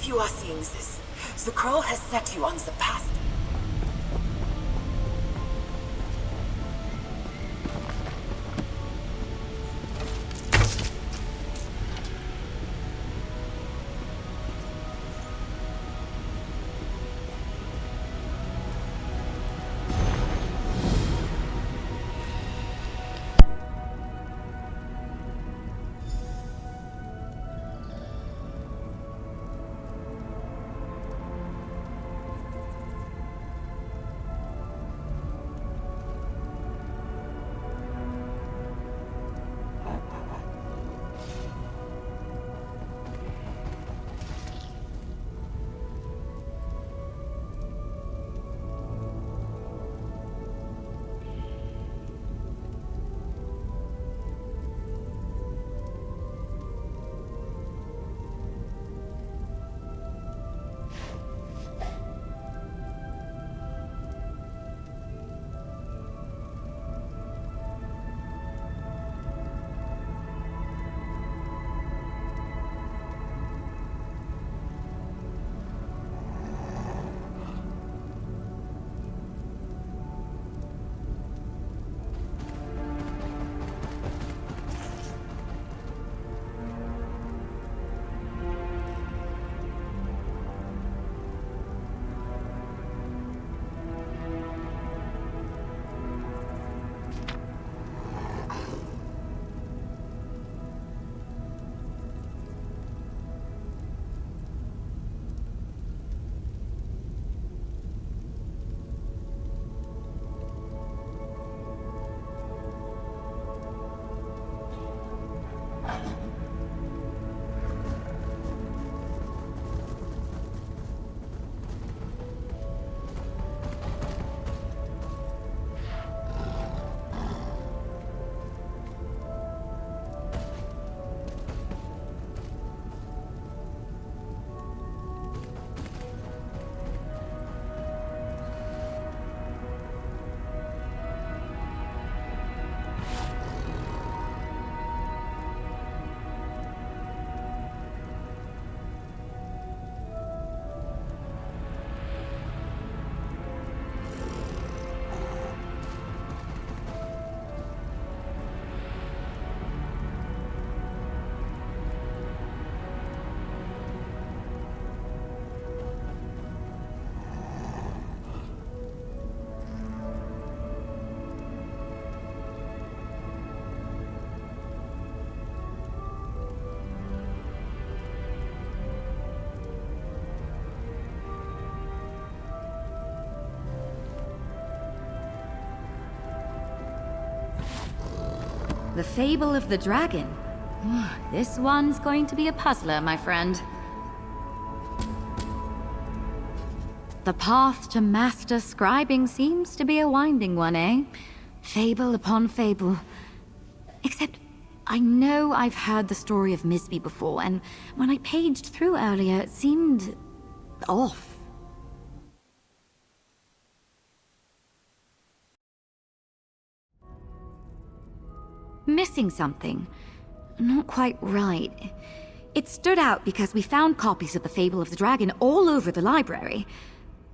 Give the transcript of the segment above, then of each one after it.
you are seeing this, the Krell has set you on the path. The Fable of the Dragon. This one's going to be a puzzler, my friend. The path to master scribing seems to be a winding one, eh? Fable upon fable. Except, I know I've heard the story of Misby before, and when I paged through earlier, it seemed off. Missing something. Not quite right. It stood out because we found copies of the Fable of the Dragon all over the library.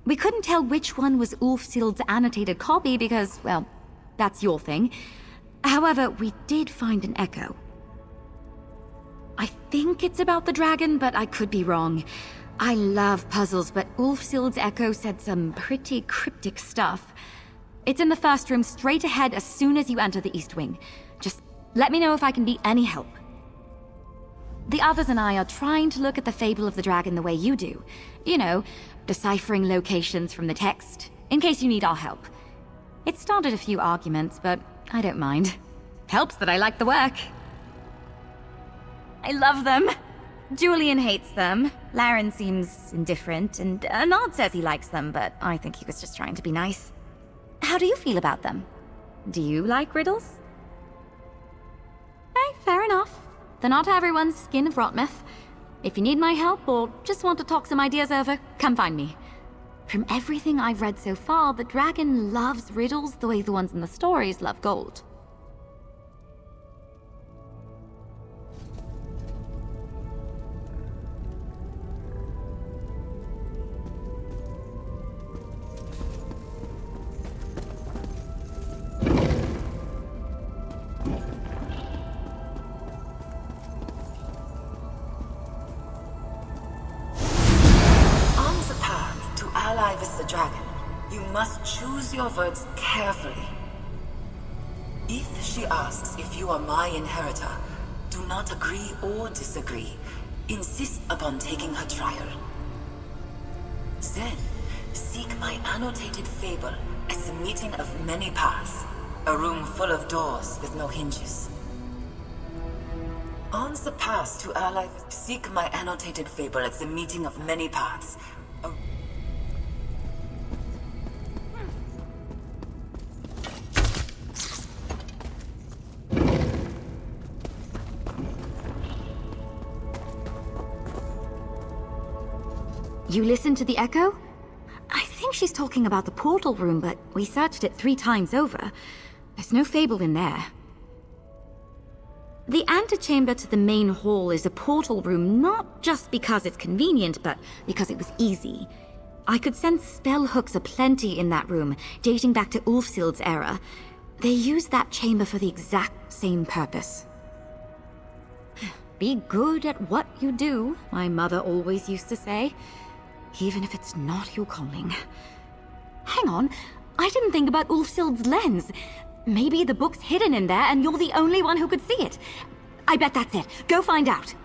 We couldn't tell which one was Ulfsild's annotated copy because, well, that's your thing. However, we did find an echo. I think it's about the dragon, but I could be wrong. I love puzzles, but Ulfsild's echo said some pretty cryptic stuff. It's in the first room straight ahead as soon as you enter the East Wing. Just let me know if I can be any help. The others and I are trying to look at the Fable of the Dragon the way you do. You know, deciphering locations from the text, in case you need our help. It started a few arguments, but I don't mind. Helps that I like the work. I love them. Julian hates them. Laren seems indifferent, and Nard says he likes them, but I think he was just trying to be nice. How do you feel about them? Do you like riddles? Hey, fair enough. They're not everyone's skin of Rotmouth. If you need my help or just want to talk some ideas over, come find me. From everything I've read so far, the dragon loves riddles the way the ones in the stories love gold. must choose your words carefully. If she asks if you are my inheritor, do not agree or disagree. Insist upon taking her trial. Then, seek my annotated fable as the meeting of many paths. A room full of doors with no hinges. On the path to our life, seek my annotated fable at the meeting of many paths. You listened to the echo? I think she's talking about the portal room, but we searched it 3 times over. There's no fable in there. The antechamber to the main hall is a portal room, not just because it's convenient, but because it was easy. I could sense spell hooks aplenty in that room, dating back to Ulfsild's era. They used that chamber for the exact same purpose. Be good at what you do, my mother always used to say. Even if it's not your calling. Hang on, I didn't think about Ulfsild's lens. Maybe the book's hidden in there and you're the only one who could see it. I bet that's it. Go find out.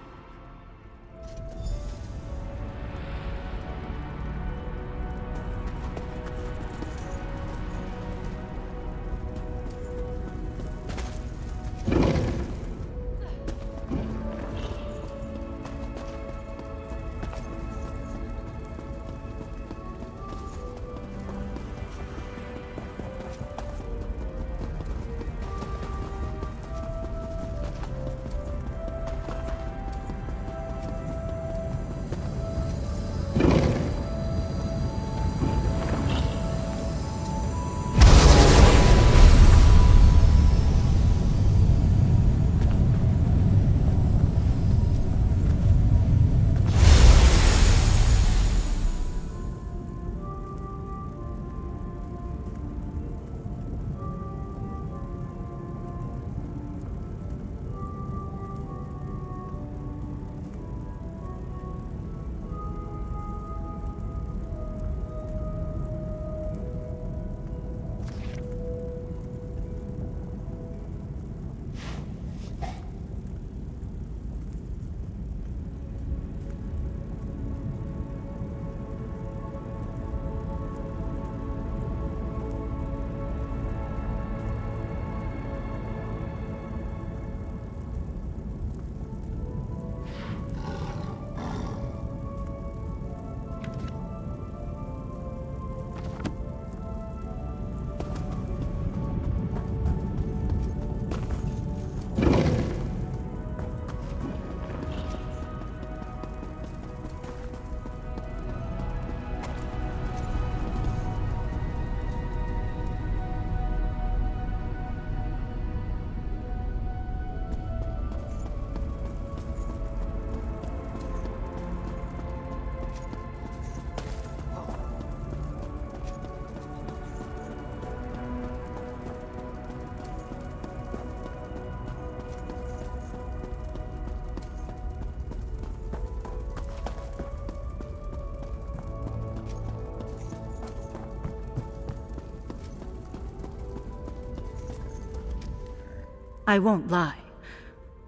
I won't lie.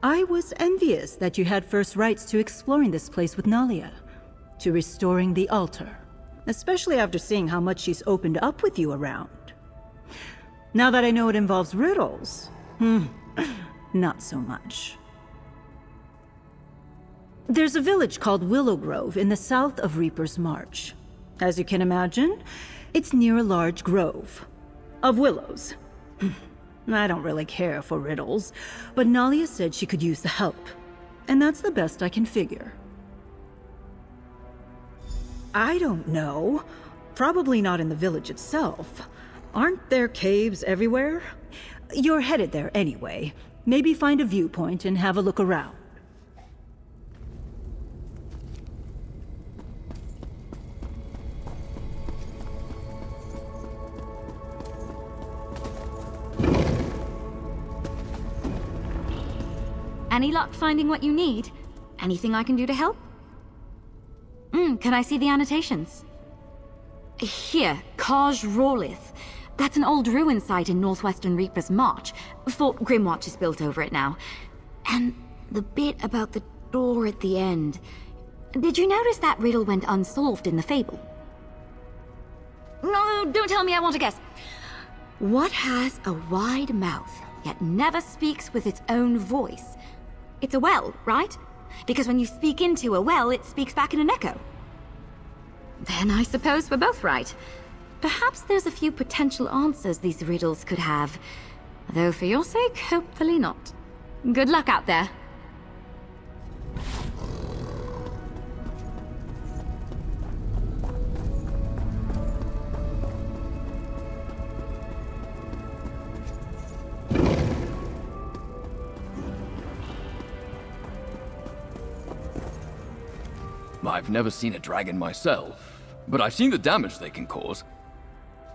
I was envious that you had first rights to exploring this place with Nalia, to restoring the altar, especially after seeing how much she's opened up with you around. Now that I know it involves riddles, not so much. There's a village called Willow Grove in the south of Reaper's March. As you can imagine, it's near a large grove of willows. I don't really care for riddles, but Nalia said she could use the help, and that's the best I can figure. I don't know. Probably not in the village itself. Aren't there caves everywhere? You're headed there anyway. Maybe find a viewpoint and have a look around. Any luck finding what you need? Anything I can do to help? Can I see the annotations? Here, Kaj Rawlith. That's an old ruin site in northwestern Reaper's March. Fort Grimwatch is built over it now. And the bit about the door at the end. Did you notice that riddle went unsolved in the fable? No, don't tell me, I want to guess. What has a wide mouth, yet never speaks with its own voice? It's a well, right? Because when you speak into a well, it speaks back in an echo. Then I suppose we're both right. Perhaps there's a few potential answers these riddles could have. Though for your sake, hopefully not. Good luck out there. I've never seen a dragon myself, but I've seen the damage they can cause.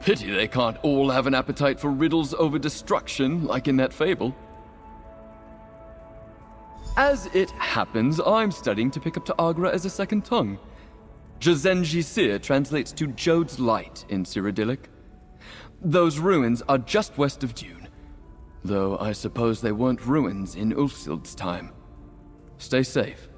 Pity they can't all have an appetite for riddles over destruction, like in that fable. As it happens, I'm studying to pick up Ta'agra as a second tongue. Jazenji Sir translates to Jode's Light in Cyrodiilic. Those ruins are just west of Dune, though I suppose they weren't ruins in Ulfsild's time. Stay safe.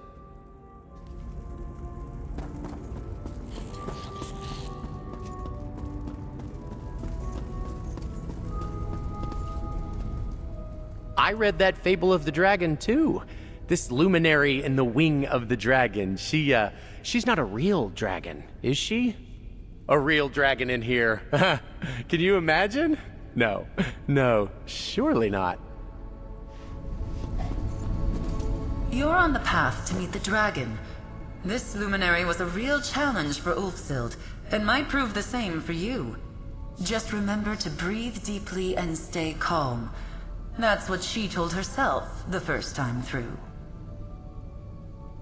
I read that Fable of the Dragon, too. This luminary in the wing of the dragon, she's not a real dragon, is she? A real dragon in here. Can you imagine? No, surely not. You're on the path to meet the dragon. This luminary was a real challenge for Ulfsild, and might prove the same for you. Just remember to breathe deeply and stay calm. That's what she told herself the first time through.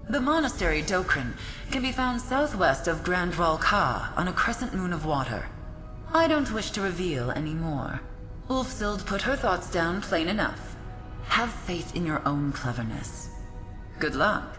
The monastery Dokrin can be found southwest of Grand Ral Ka on a crescent moon of water. I don't wish to reveal any more. Ulfsild put her thoughts down plain enough. Have faith in your own cleverness. Good luck.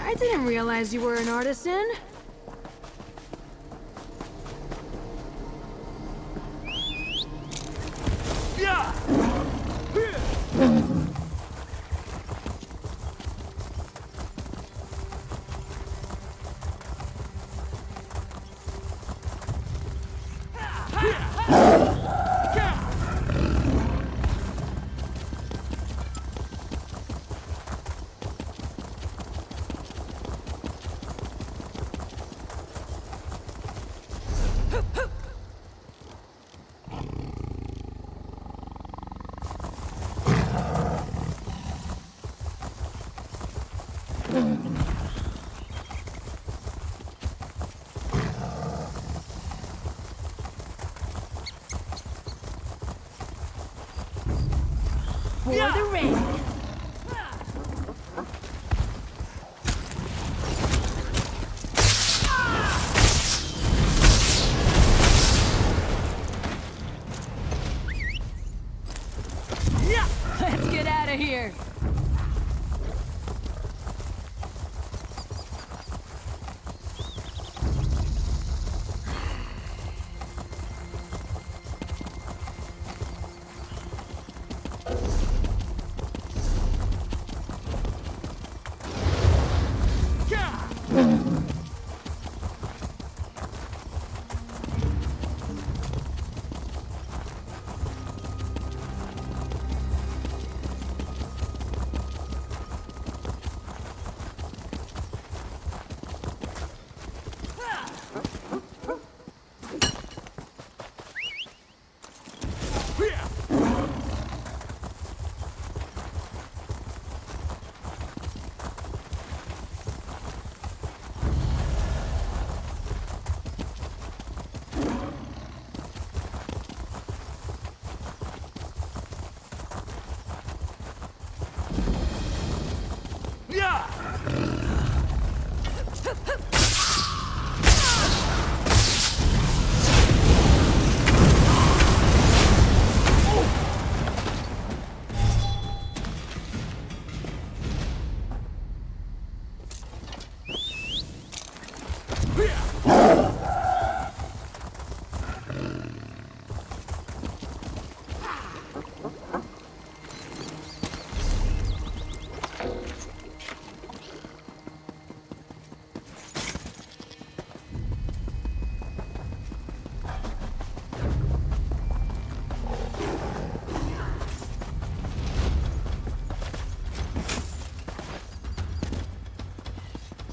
I didn't realize you were an artisan. For the ring. Let's get out of here.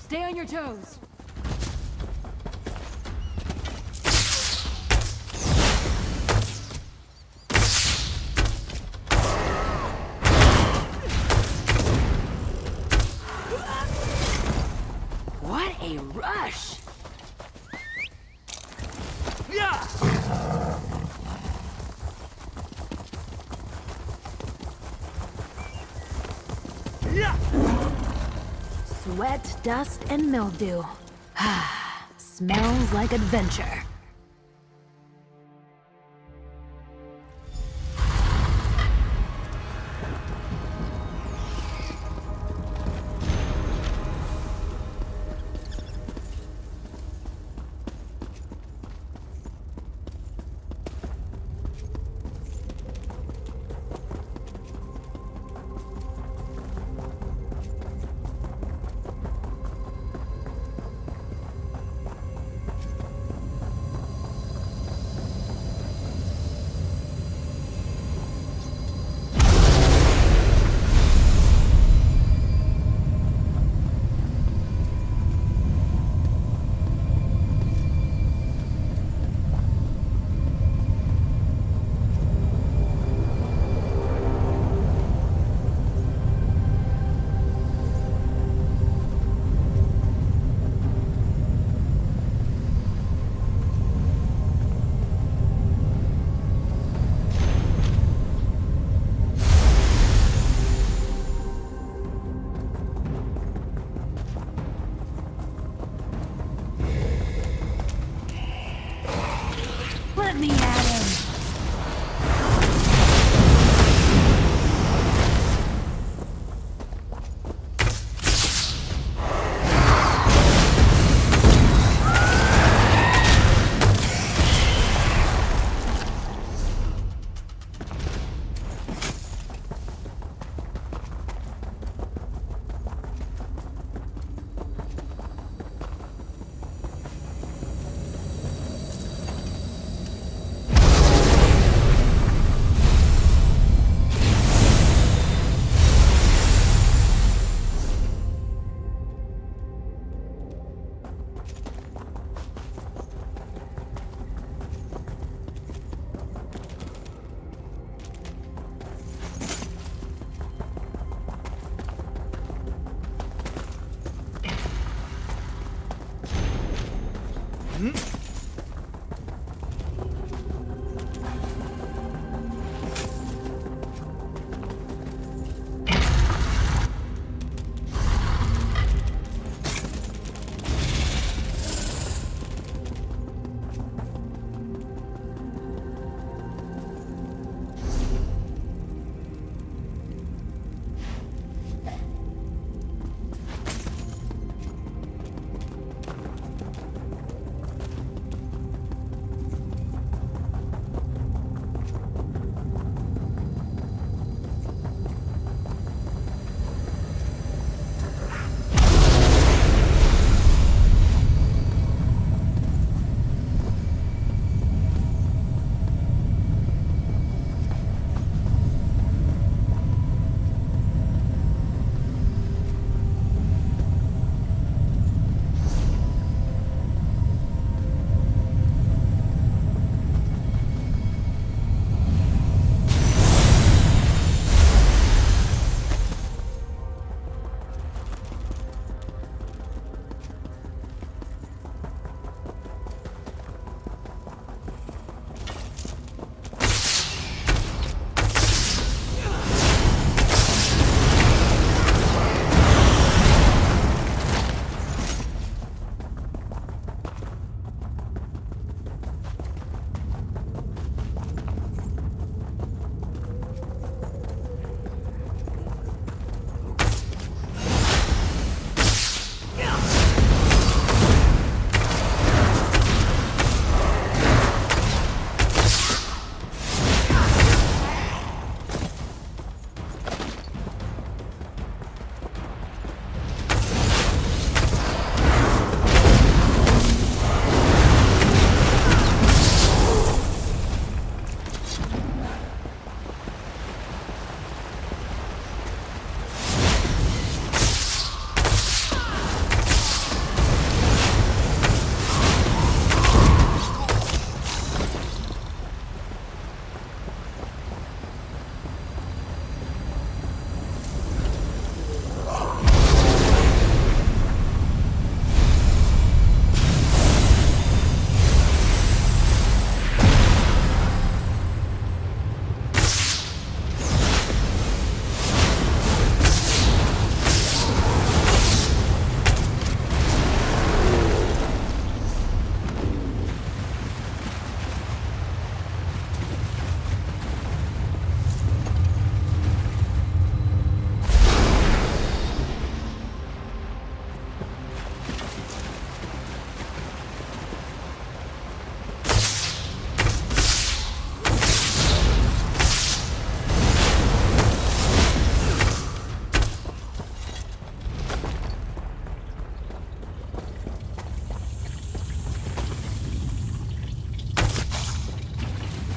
Stay on your toes. What a rush! Sweat, dust, and mildew. Smells like adventure.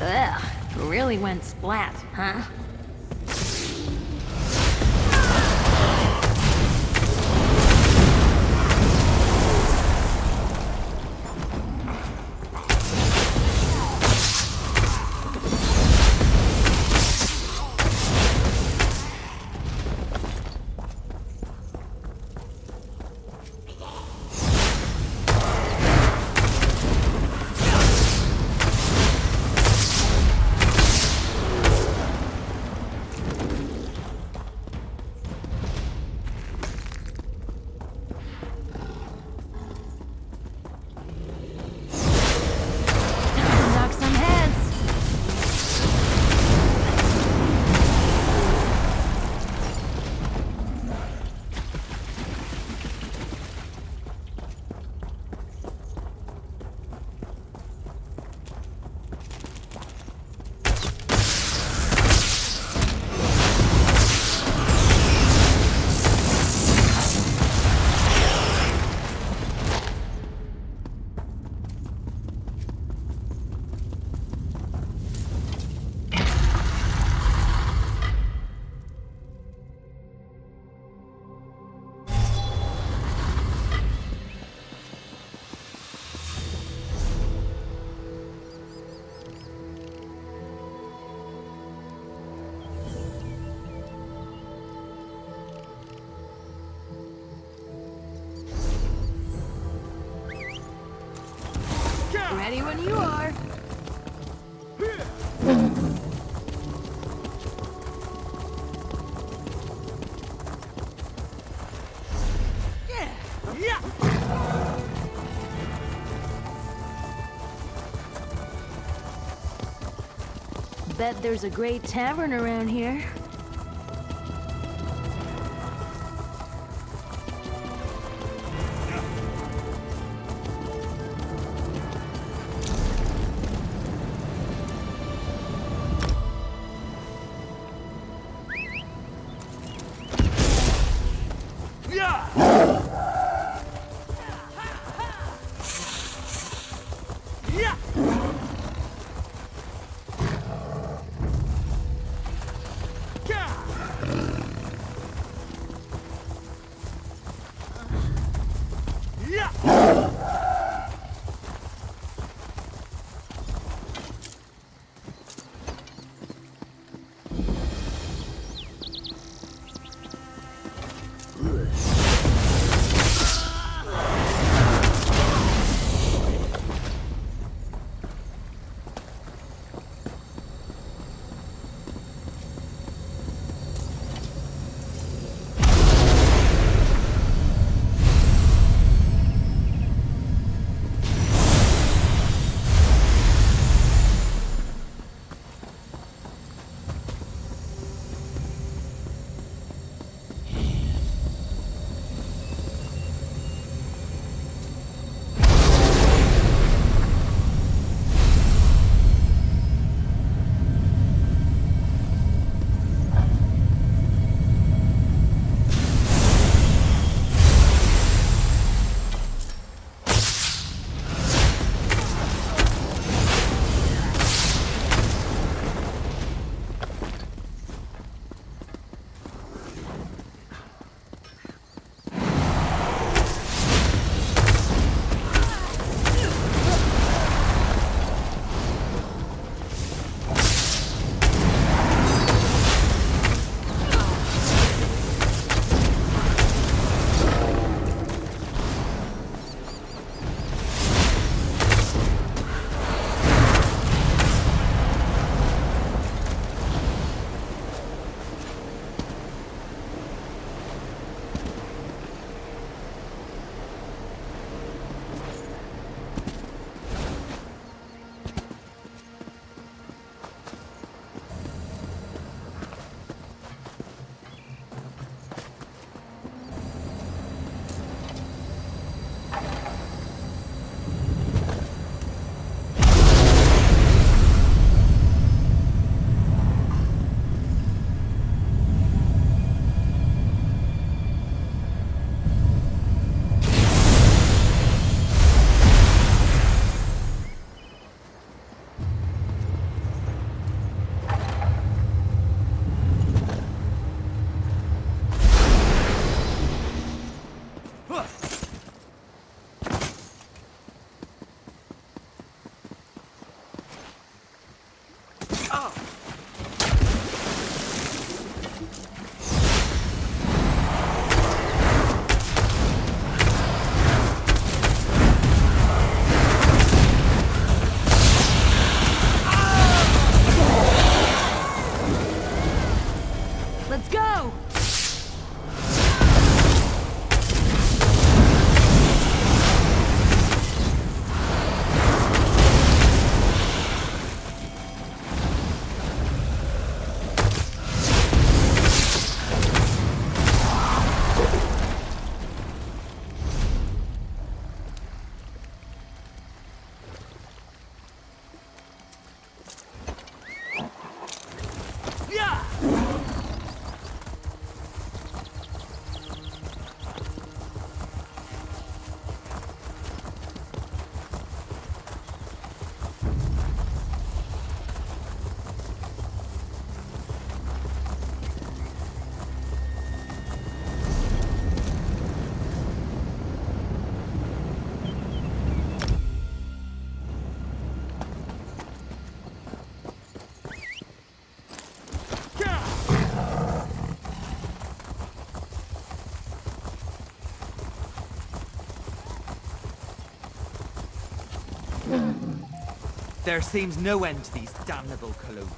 Ugh, really went splat, huh? Ready when you are. Bet there's a great tavern around here. There seems no end to these damnable colonials.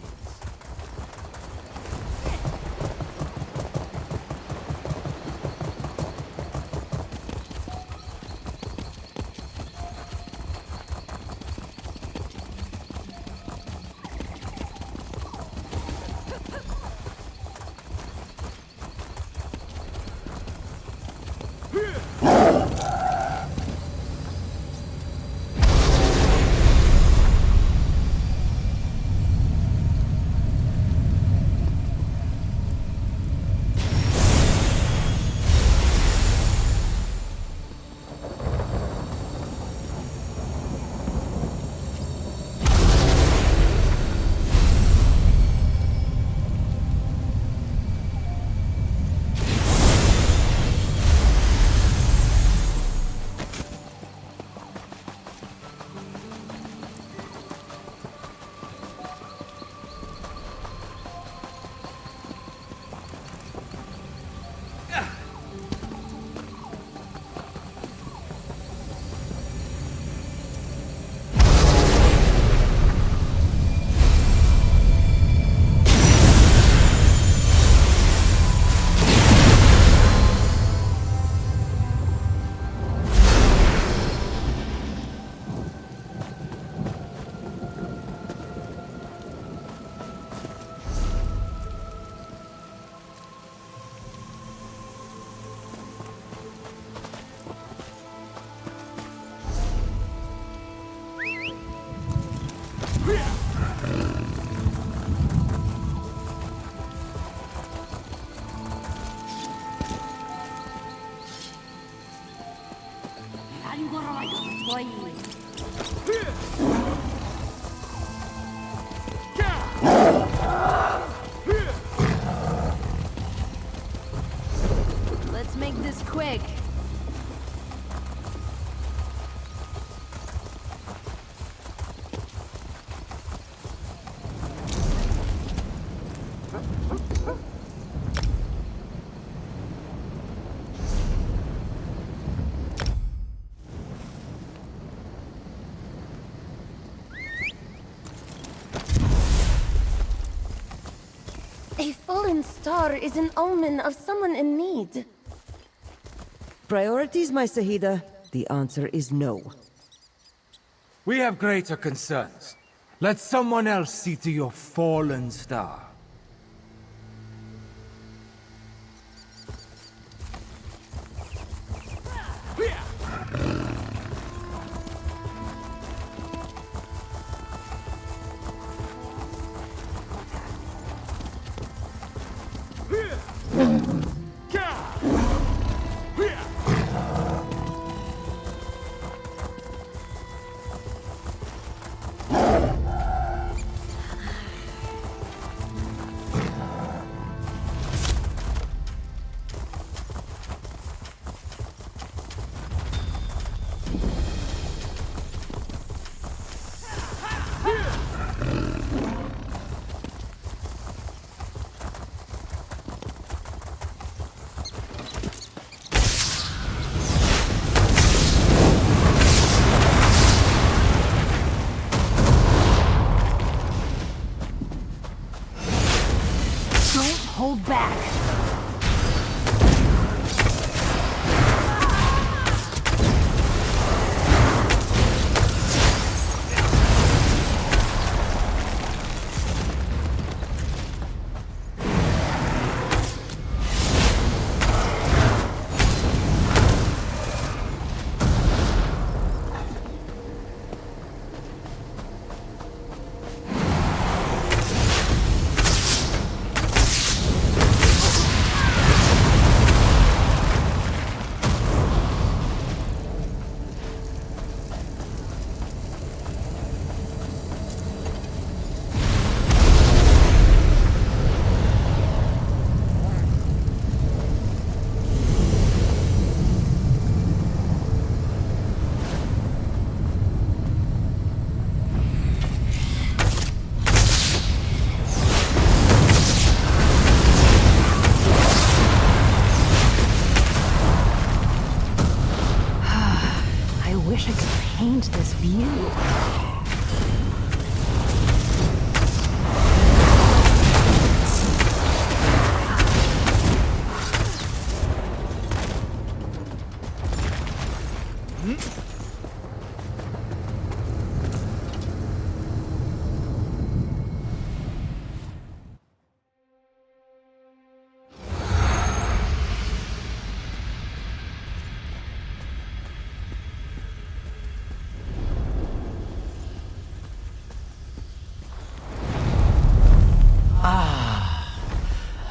Let's make this quick. A fallen star is an omen of someone in need. Priorities, my Sahida? The answer is no. We have greater concerns. Let someone else see to your fallen star. Hold back. I wish I could paint this view.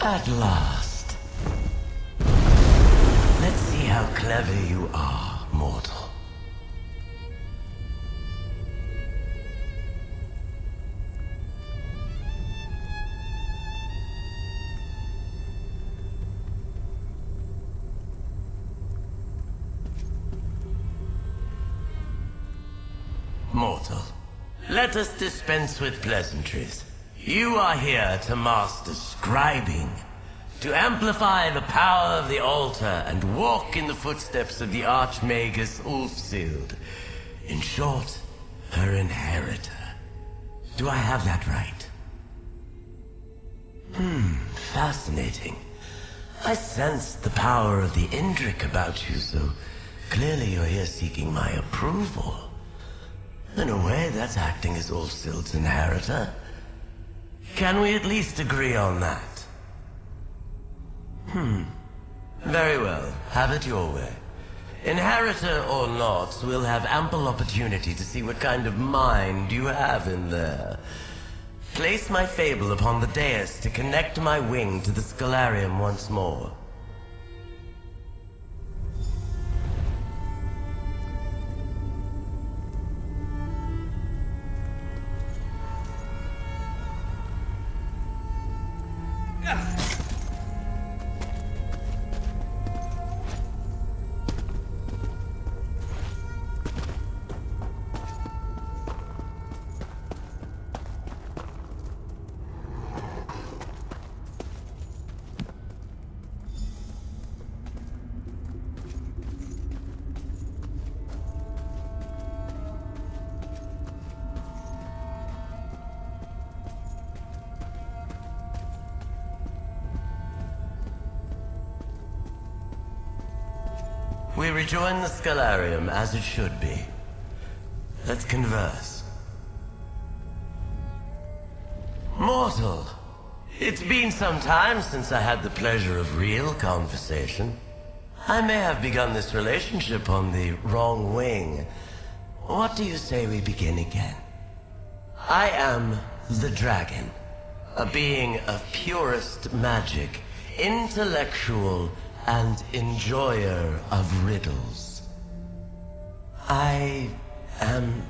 At last. Let's see how clever you are, mortal. Mortal, let us dispense with pleasantries. You are here to master scribing, to amplify the power of the altar and walk in the footsteps of the Archmagus Ulfsild. In short, her inheritor. Do I have that right? Fascinating. I sensed the power of the Indrik about you, so clearly you're here seeking my approval. In a way, that's acting as Ulfsild's inheritor. Can we at least agree on that? Very well. Have it your way. Inheritor or not, we'll have ample opportunity to see what kind of mind you have in there. Place my fable upon the dais to connect my wing to the Scalarium once more. We rejoin the Scalarium as it should be. Let's converse. Mortal, it's been some time since I had the pleasure of real conversation. I may have begun this relationship on the wrong wing. What do you say we begin again? I am the dragon, a being of purest magic, intellectual, and enjoyer of riddles. I am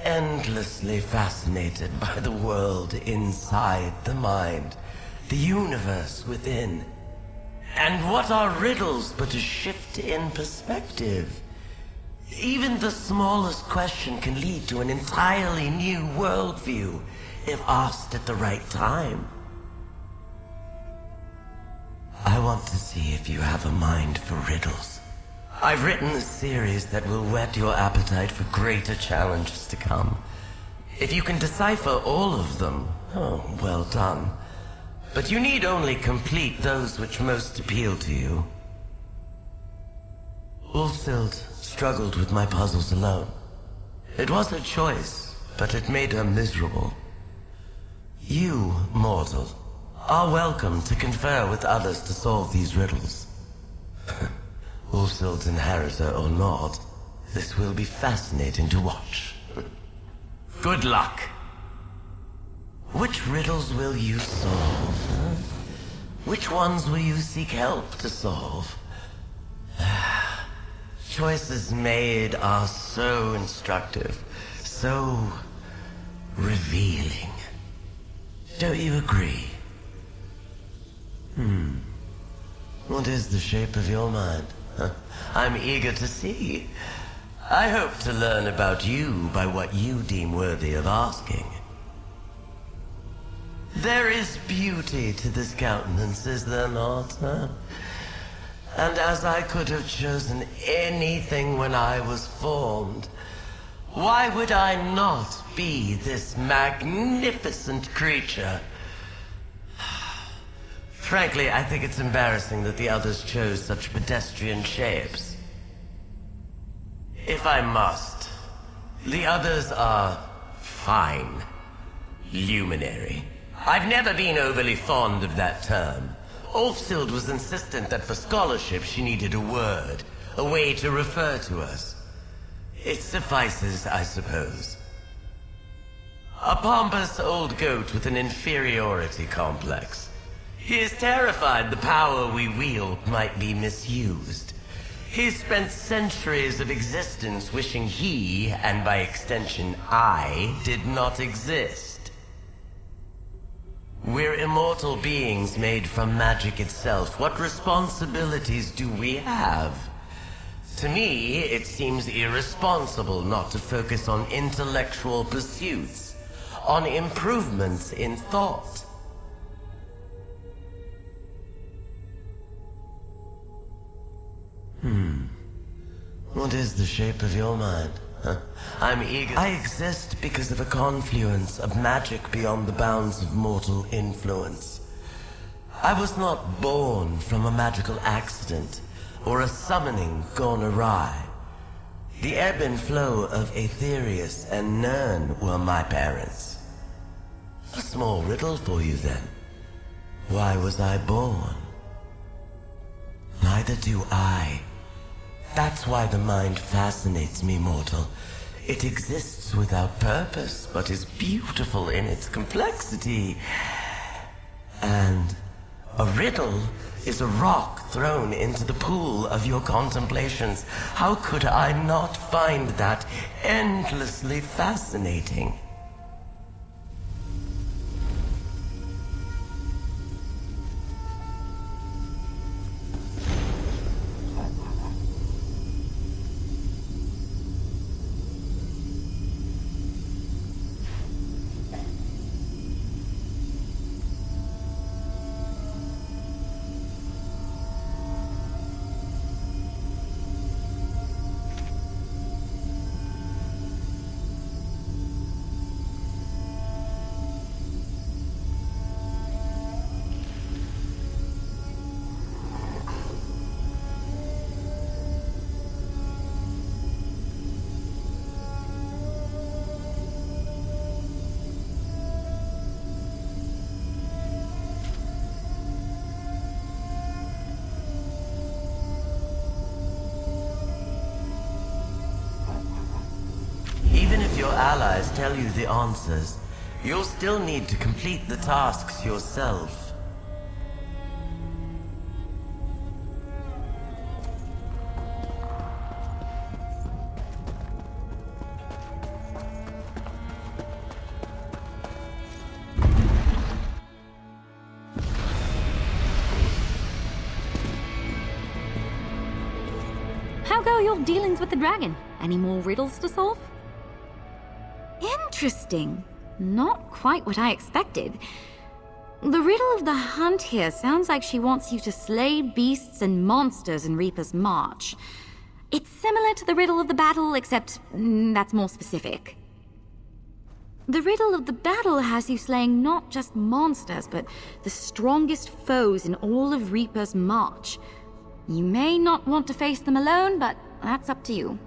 endlessly fascinated by the world inside the mind, the universe within. And what are riddles but a shift in perspective? Even the smallest question can lead to an entirely new worldview, if asked at the right time. I want to see if you have a mind for riddles. I've written a series that will whet your appetite for greater challenges to come. If you can decipher all of them, oh, well done. But you need only complete those which most appeal to you. Ulfsild struggled with my puzzles alone. It was her choice, but it made her miserable. You, mortal, are welcome to confer with others to solve these riddles. Ulfsild's inheritor or not, this will be fascinating to watch. Good luck. Which riddles will you solve? Huh? Which ones will you seek help to solve? Choices made are so instructive, so revealing. Don't you agree? What is the shape of your mind? I'm eager to see. I hope to learn about you by what you deem worthy of asking. There is beauty to this countenance, is there not? Huh? And as I could have chosen anything when I was formed, why would I not be this magnificent creature? Frankly, I think it's embarrassing that the others chose such pedestrian shapes. if I must. The others are fine. Luminary. I've never been overly fond of that term. Ulfsild was insistent that for scholarship she needed a word, a way to refer to us. It suffices, I suppose. A pompous old goat with an inferiority complex. He is terrified the power we wield might be misused. He's spent centuries of existence wishing he, and by extension I, did not exist. We're immortal beings made from magic itself. What responsibilities do we have? To me, it seems irresponsible not to focus on intellectual pursuits, on improvements in thought. What is the shape of your mind? I'm eager. I exist because of a confluence of magic beyond the bounds of mortal influence. I was not born from a magical accident or a summoning gone awry. The ebb and flow of Aetherius and Nern were my parents. A small riddle for you then. Why was I born? Neither do I. That's why the mind fascinates me, mortal. It exists without purpose, but is beautiful in its complexity. And a riddle is a rock thrown into the pool of your contemplations. How could I not find that endlessly fascinating? Your allies tell you the answers, you'll still need to complete the tasks yourself. How go your dealings with the dragon? Any more riddles to solve? Interesting. Not quite what I expected. The riddle of the hunt here sounds like she wants you to slay beasts and monsters in Reaper's March. It's similar to the riddle of the battle, except that's more specific. The riddle of the battle has you slaying not just monsters, but the strongest foes in all of Reaper's March. You may not want to face them alone, but that's up to you.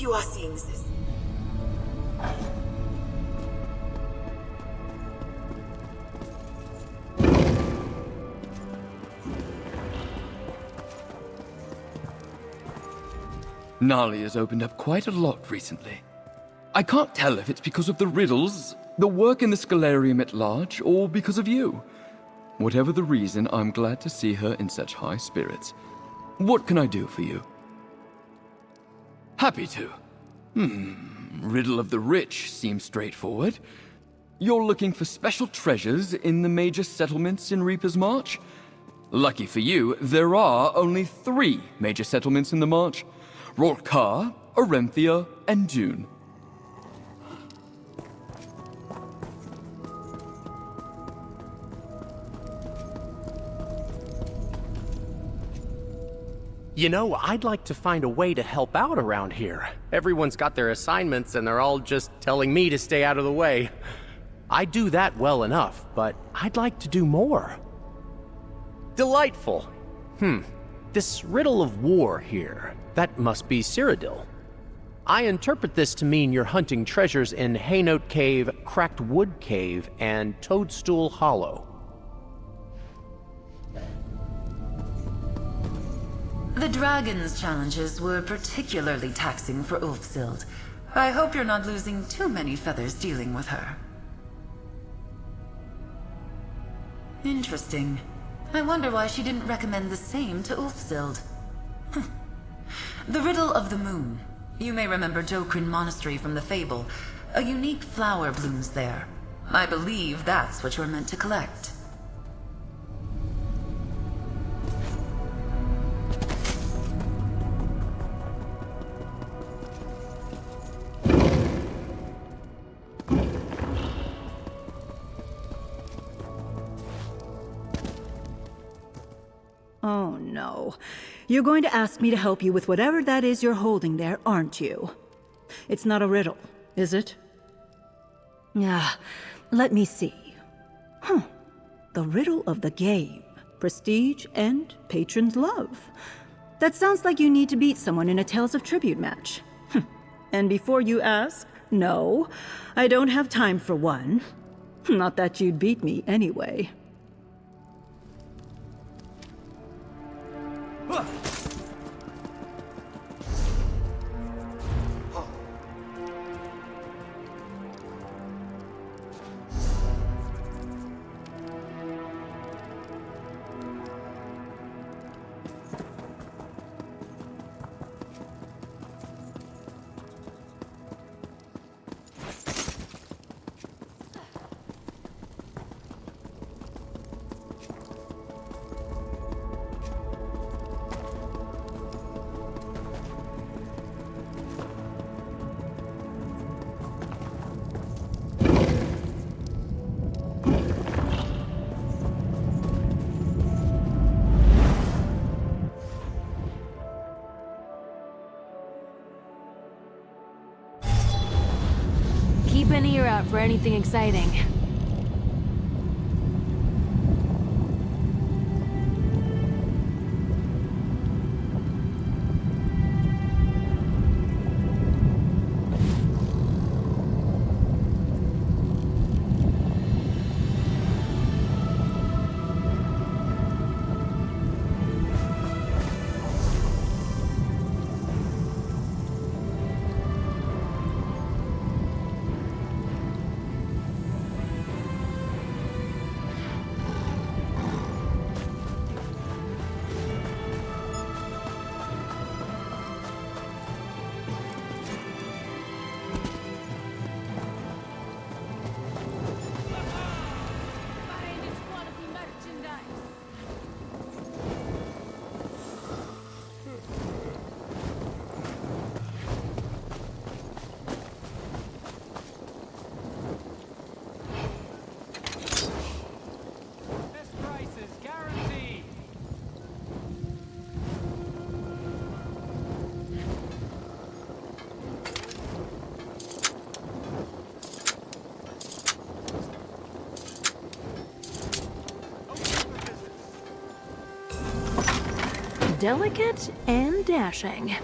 if you are seeing this. Nali has opened up quite a lot recently. I can't tell if it's because of the riddles, the work in the Scholarium at large, or because of you. Whatever the reason, I'm glad to see her in such high spirits. What can I do for you? Happy to. Riddle of the Rich seems straightforward. You're looking for special treasures in the major settlements in Reaper's March? Lucky for you, there are only 3 major settlements in the March. Rolkar, Orenthia, and Dune. You know, I'd like to find a way to help out around here. Everyone's got their assignments and they're all just telling me to stay out of the way. I do that well enough, but I'd like to do more. Delightful. This riddle of war here, that must be Cyrodiil. I interpret this to mean you're hunting treasures in Haynote Cave, Cracked Wood Cave, and Toadstool Hollow. The dragon's challenges were particularly taxing for Ulfsild. I hope you're not losing too many feathers dealing with her. Interesting. I wonder why she didn't recommend the same to Ulfsild. The Riddle of the Moon. You may remember Jokrin Monastery from the fable. A unique flower blooms there. I believe that's what you're meant to collect. Oh no. You're going to ask me to help you with whatever that is you're holding there, aren't you? It's not a riddle, is it? Let me see. The riddle of the game. Prestige and patron's love. That sounds like you need to beat someone in a Tales of Tribute match. And before you ask, no, I don't have time for one. Not that you'd beat me anyway. Keep an ear out for anything exciting. Delicate and dashing.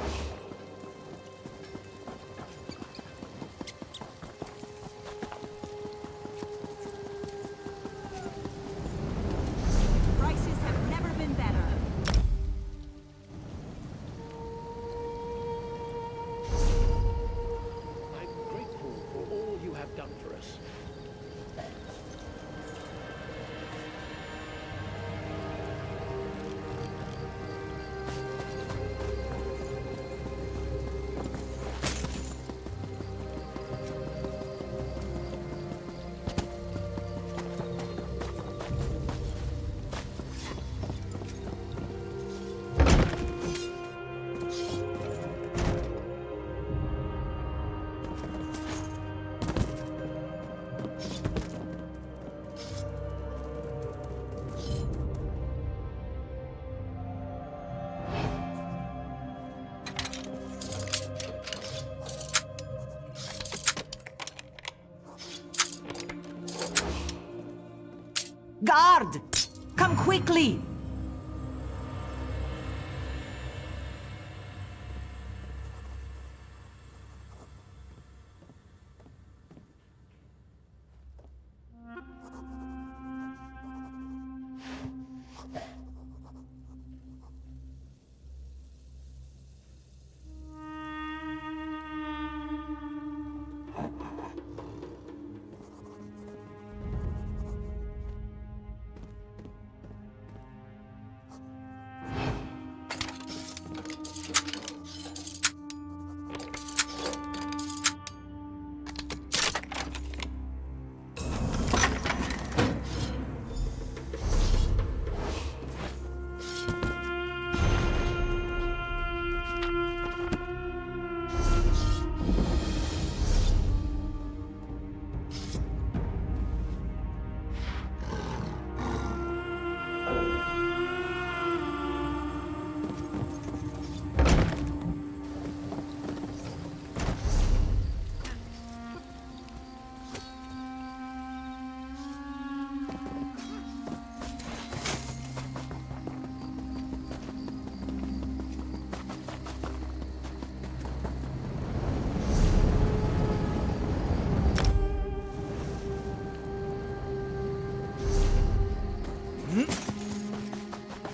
Guard! Come quickly!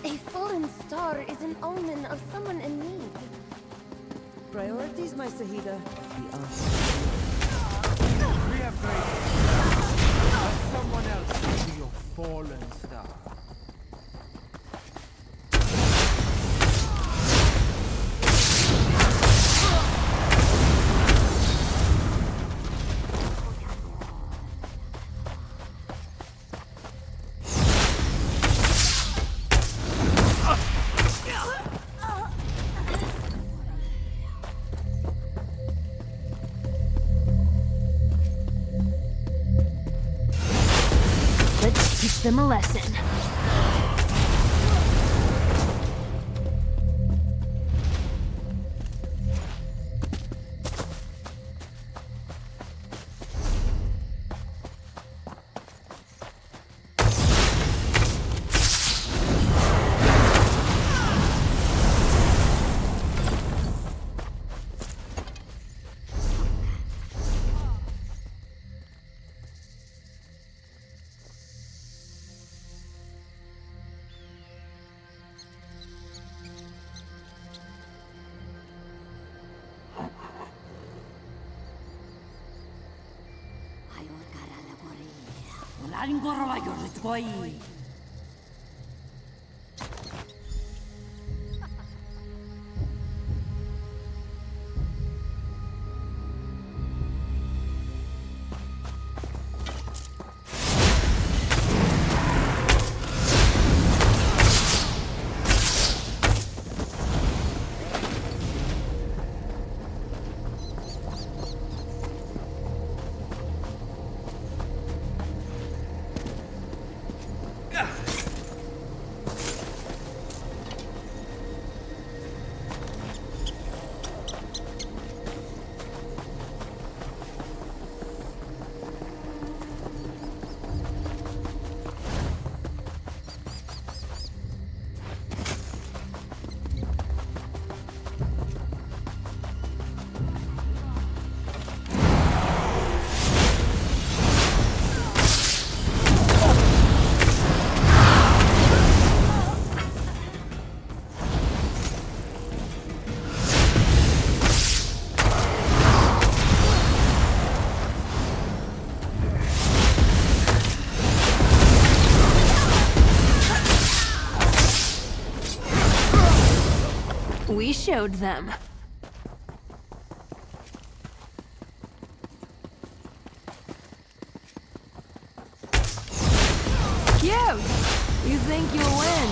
A fallen star is an omen of someone in need. Priorities, my Sahida. The answer. We have great. Let someone else see to your fallen star. Let's teach them a lesson. We showed them. Cute! You think you'll win?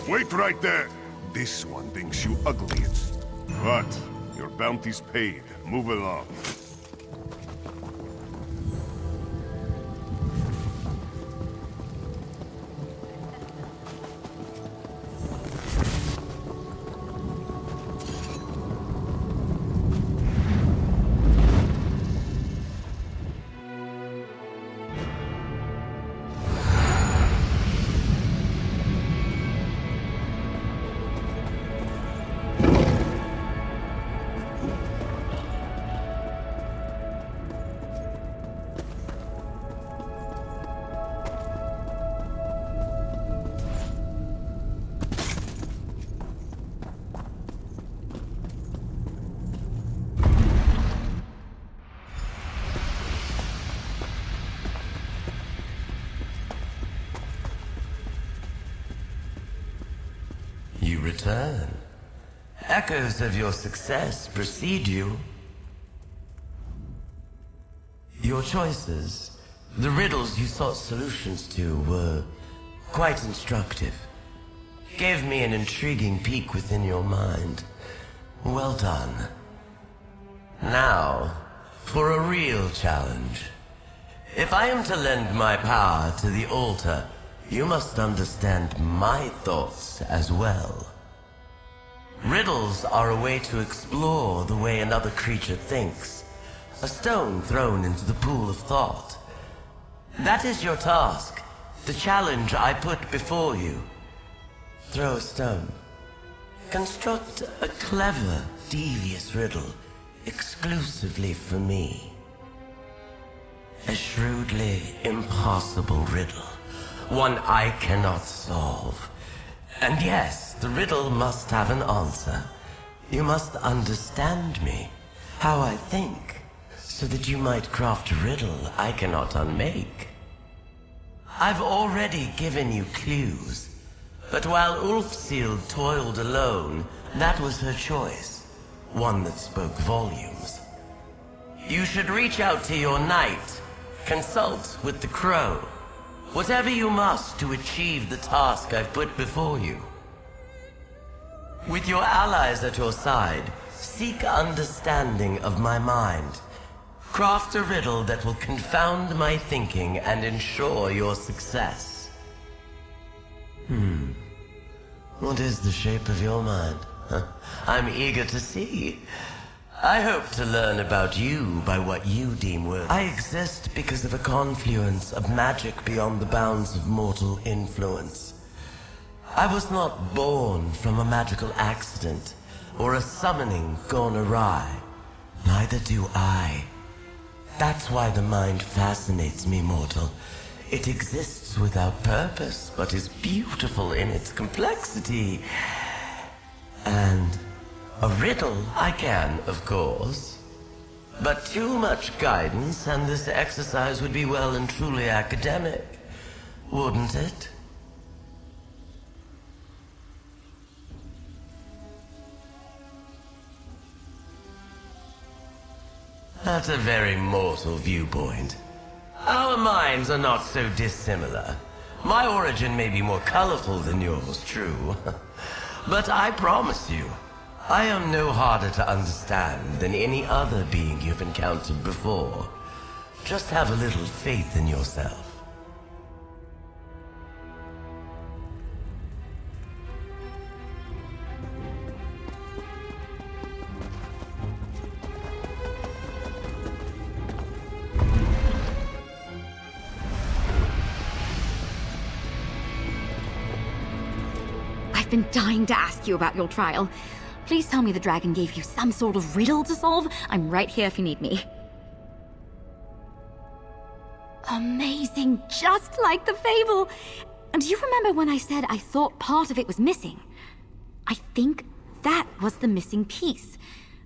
Wait right there! This one thinks you ugly. But, your bounty's paid. Move along. You return. Echoes of your success precede you. Your choices, the riddles you sought solutions to, were quite instructive. Gave me an intriguing peek within your mind. Well done. Now, for a real challenge. If I am to lend my power to the altar, you must understand my thoughts as well. Riddles are a way to explore the way another creature thinks. A stone thrown into the pool of thought. That is your task, the challenge I put before you. Throw a stone. Construct a clever, devious riddle, exclusively for me. A shrewdly impossible riddle. One I cannot solve. And yes, the riddle must have an answer. You must understand me, how I think, so that you might craft a riddle I cannot unmake. I've already given you clues, but while Ulfseal toiled alone, that was her choice, one that spoke volumes. You should reach out to your knight, consult with the crow. Whatever you must to achieve the task I've put before you. With your allies at your side, seek understanding of my mind. Craft a riddle that will confound my thinking and ensure your success. What is the shape of your mind? I'm eager to see. I hope to learn about you by what you deem worthy. I exist because of a confluence of magic beyond the bounds of mortal influence. I was not born from a magical accident or a summoning gone awry. Neither do I. That's why the mind fascinates me, mortal. It exists without purpose, but is beautiful in its complexity. And a riddle I can, of course. But too much guidance and this exercise would be well and truly academic, wouldn't it? That's a very mortal viewpoint. Our minds are not so dissimilar. My origin may be more colorful than yours, true. But I promise you, I am no harder to understand than any other being you've encountered before. Just have a little faith in yourself. I've been dying to ask you about your trial. Please tell me the dragon gave you some sort of riddle to solve. I'm right here if you need me. Amazing, just like the fable. And do you remember when I said I thought part of it was missing? I think that was the missing piece.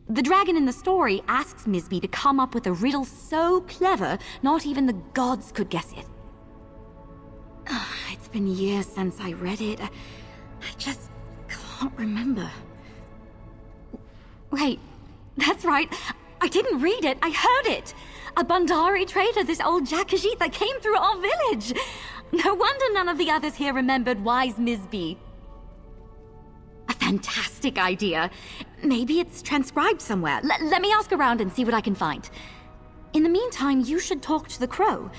The dragon in the story asks Misby to come up with a riddle so clever, not even the gods could guess it. It's been years since I read it. I just can't remember. Wait, that's right. I didn't read it, I heard it. A Bandari trader, this old Jakajit that came through our village. No wonder none of the others here remembered wise Misby. fantastic idea. Maybe it's transcribed somewhere. Let me ask around and see what I can find. In the meantime, you should talk to the crow.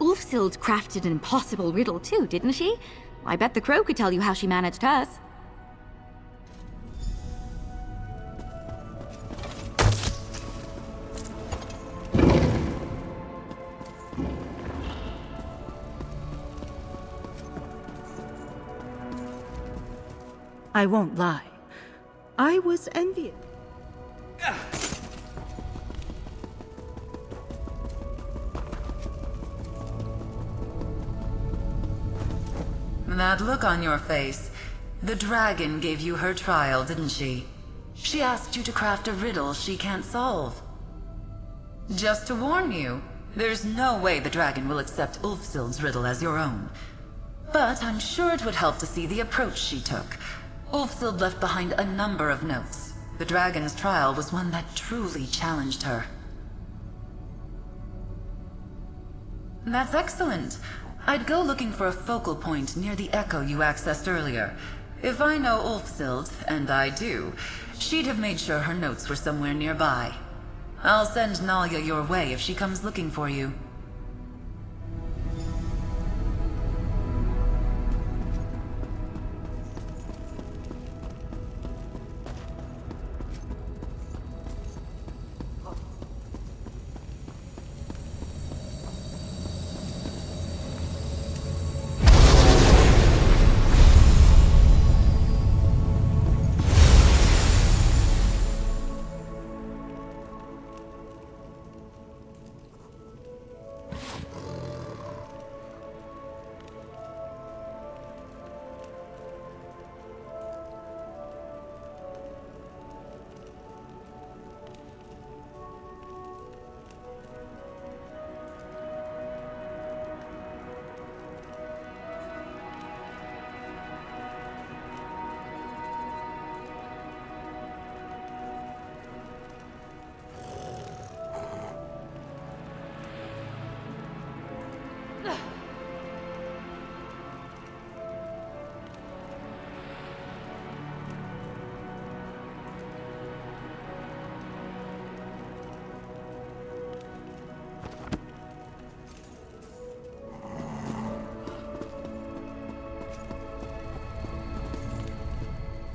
Ulfsild crafted an impossible riddle too, didn't she? I bet the crow could tell you how she managed hers. I won't lie. I was envious. That look on your face. The dragon gave you her trial, didn't she? She asked you to craft a riddle she can't solve. Just to warn you, there's no way the dragon will accept Ulfsild's riddle as your own. But I'm sure it would help to see the approach she took. Ulfsild left behind a number of notes. The dragon's trial was one that truly challenged her. That's excellent. I'd go looking for a focal point near the echo you accessed earlier. If I know Ulfsild, and I do, she'd have made sure her notes were somewhere nearby. I'll send Nalia your way if she comes looking for you.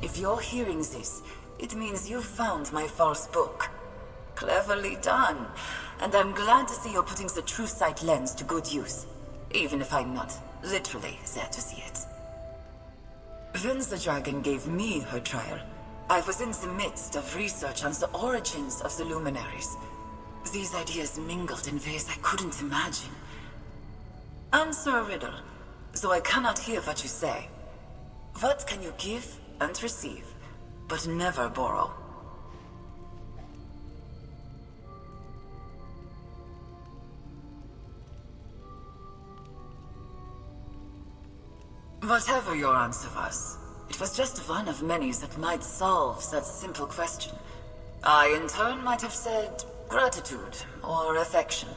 If you're hearing this, it means you found my false book. Cleverly done. And I'm glad to see you're putting the true sight lens to good use. Even if I'm not literally there to see it. When the dragon gave me her trial, I was in the midst of research on the origins of the luminaries. These ideas mingled in ways I couldn't imagine. Answer a riddle, though I cannot hear what you say. What can you give and receive, but never borrow? Whatever your answer was, it was just one of many that might solve that simple question. I, in turn, might have said gratitude or affection.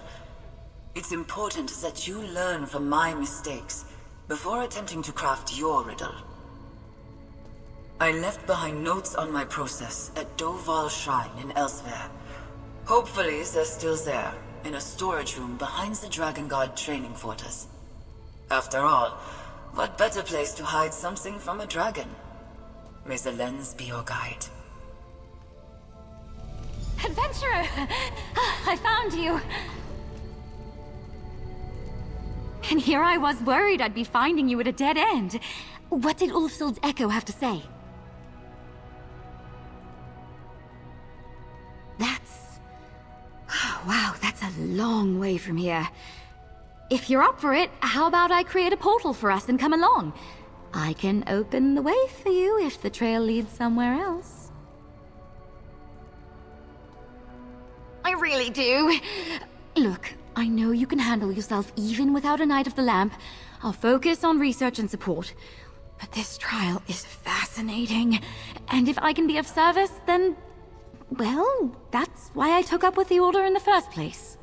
It's important that you learn from my mistakes before attempting to craft your riddle. I left behind notes on my process at Doval Shrine in Elsewhere. Hopefully they're still there, in a storage room behind the Dragon God training fortress. After all, what better place to hide something from a dragon? May the lens be your guide. Adventurer! I found you! And here I was worried I'd be finding you at a dead end. What did Ulfsild's echo have to say? Wow, that's a long way from here. If you're up for it, how about I create a portal for us and come along? I can open the way for you if the trail leads somewhere else. I really do. Look, I know you can handle yourself even without a Knight of the Lamp. I'll focus on research and support. But this trial is fascinating. And if I can be of service, then... well, that's why I took up with the Order in the first place.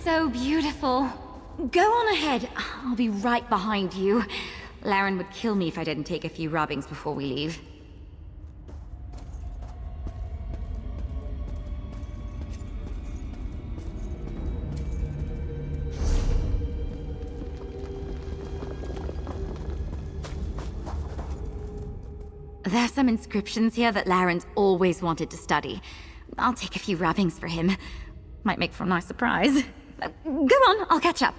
so beautiful. Go on ahead. I'll be right behind you. Laren would kill me if I didn't take a few rubbings before we leave. There's some inscriptions here that Laren's always wanted to study. I'll take a few rubbings for him. Might make for a nice surprise. Go on, I'll catch up.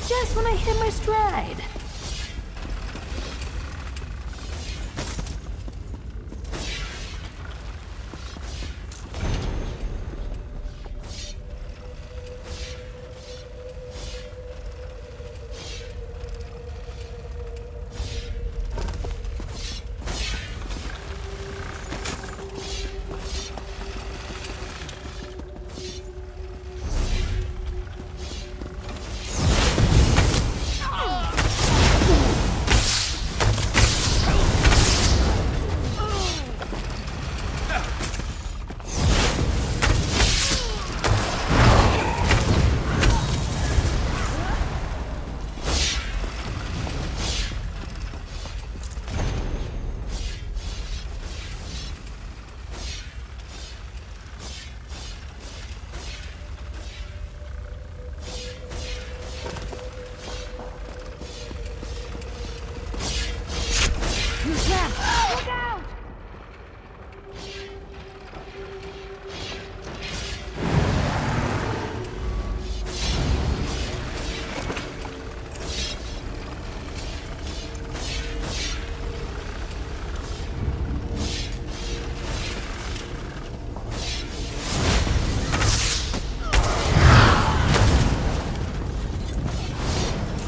Just when I hit my stride.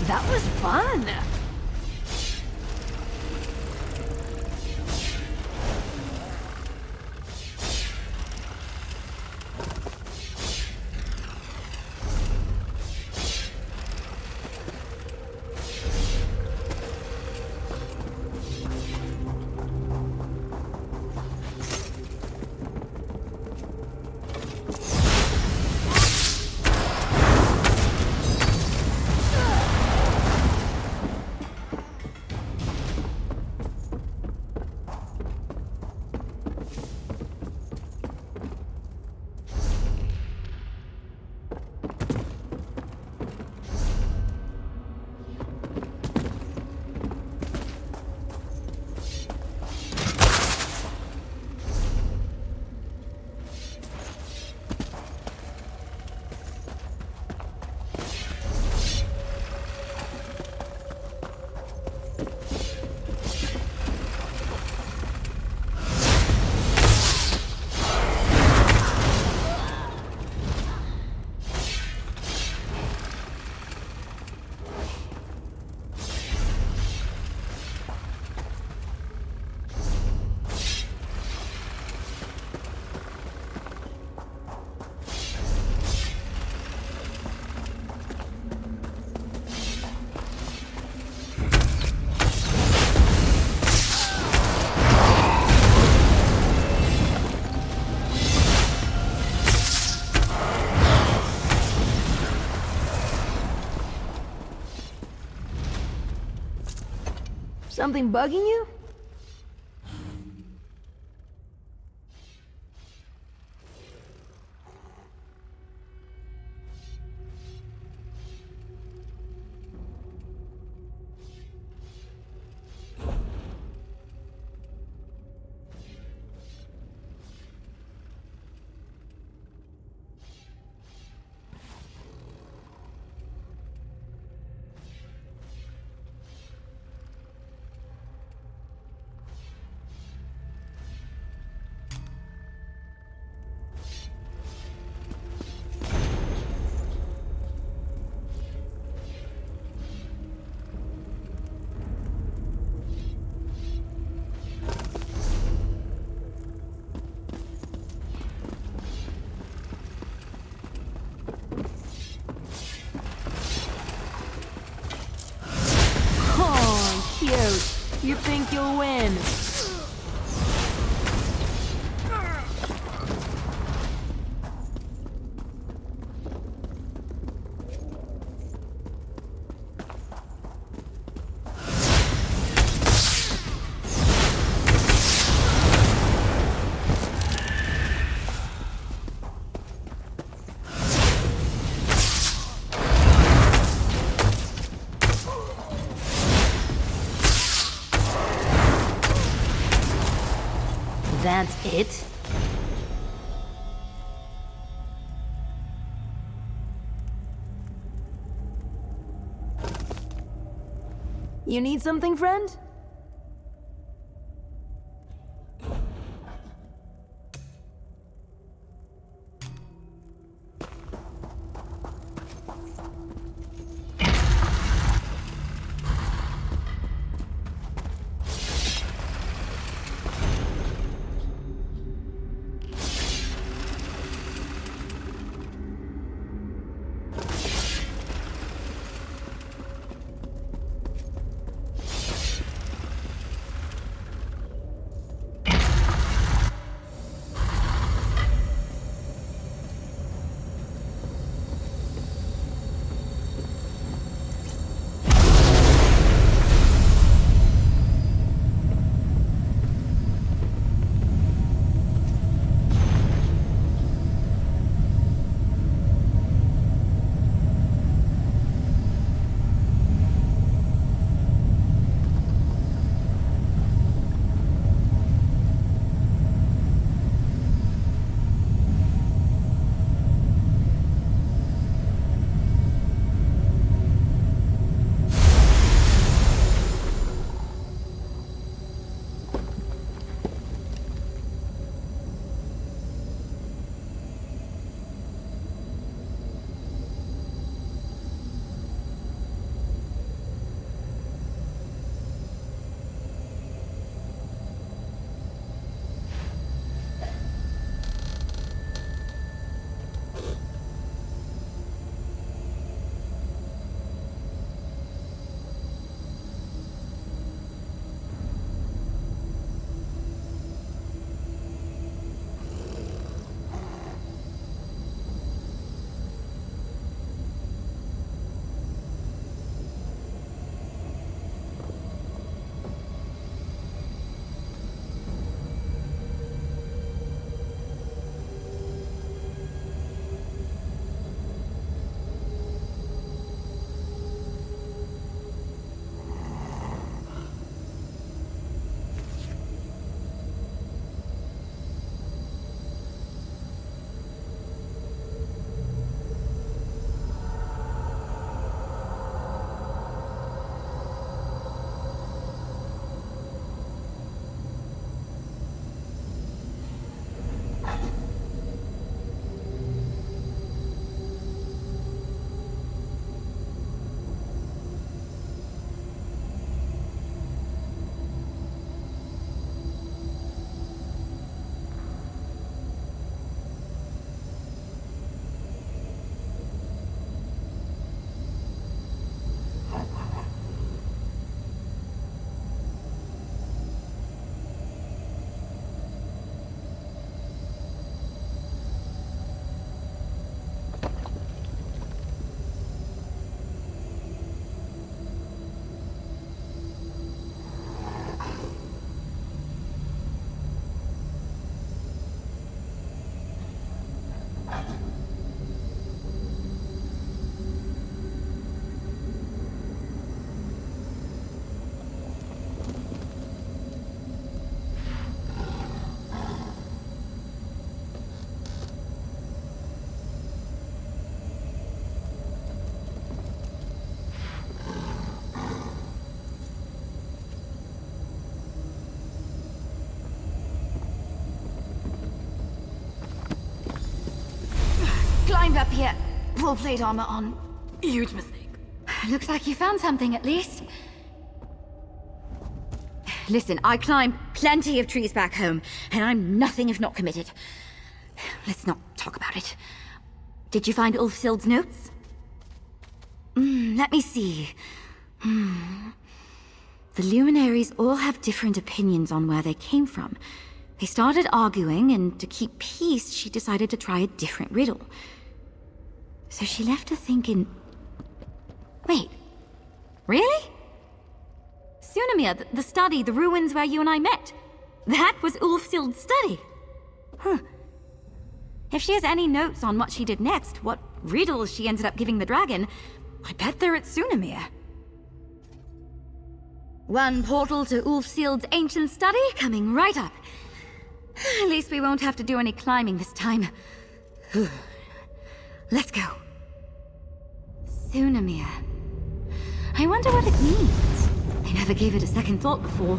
That was fun! Something bugging you? Cute. You think you'll win? That's it? You need something, friend? up here, full plate armor on. Huge mistake. Looks like you found something at least. Listen, I climbed plenty of trees back home, and I'm nothing if not committed. Let's not talk about it. Did you find Ulfsild's notes? Let me see. The luminaries all have different opinions on where they came from. They started arguing, and to keep peace, she decided to try a different riddle. So she left her thinking... Wait. Really? Sunamir, the study, the ruins where you and I met. That was Ulfsild's study. Huh. If she has any notes on what she did next, what riddles she ended up giving the dragon, I bet they're at Sunamir. One portal to Ulfsild's ancient study coming right up. At least we won't have to do any climbing this time. Let's go. Sunamir. I wonder what it means. I never gave it a second thought before.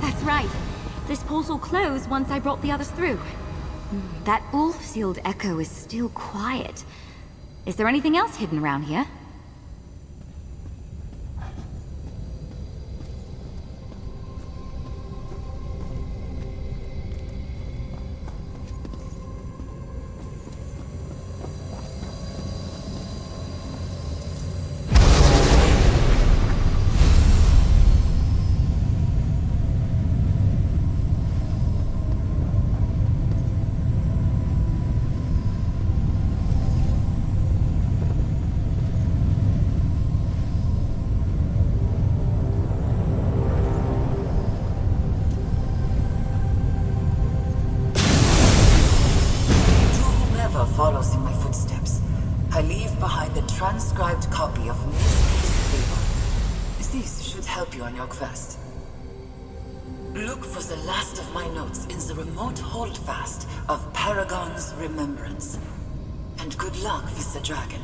That's right. This portal closed once I brought the others through. That Ulfsild echo is still quiet. Is there anything else hidden around here? Follows in my footsteps. I leave behind the transcribed copy of Miss Peace's fable. This should help you on your quest. Look for the last of my notes in the remote holdfast of Paragon's remembrance. And good luck with the dragon.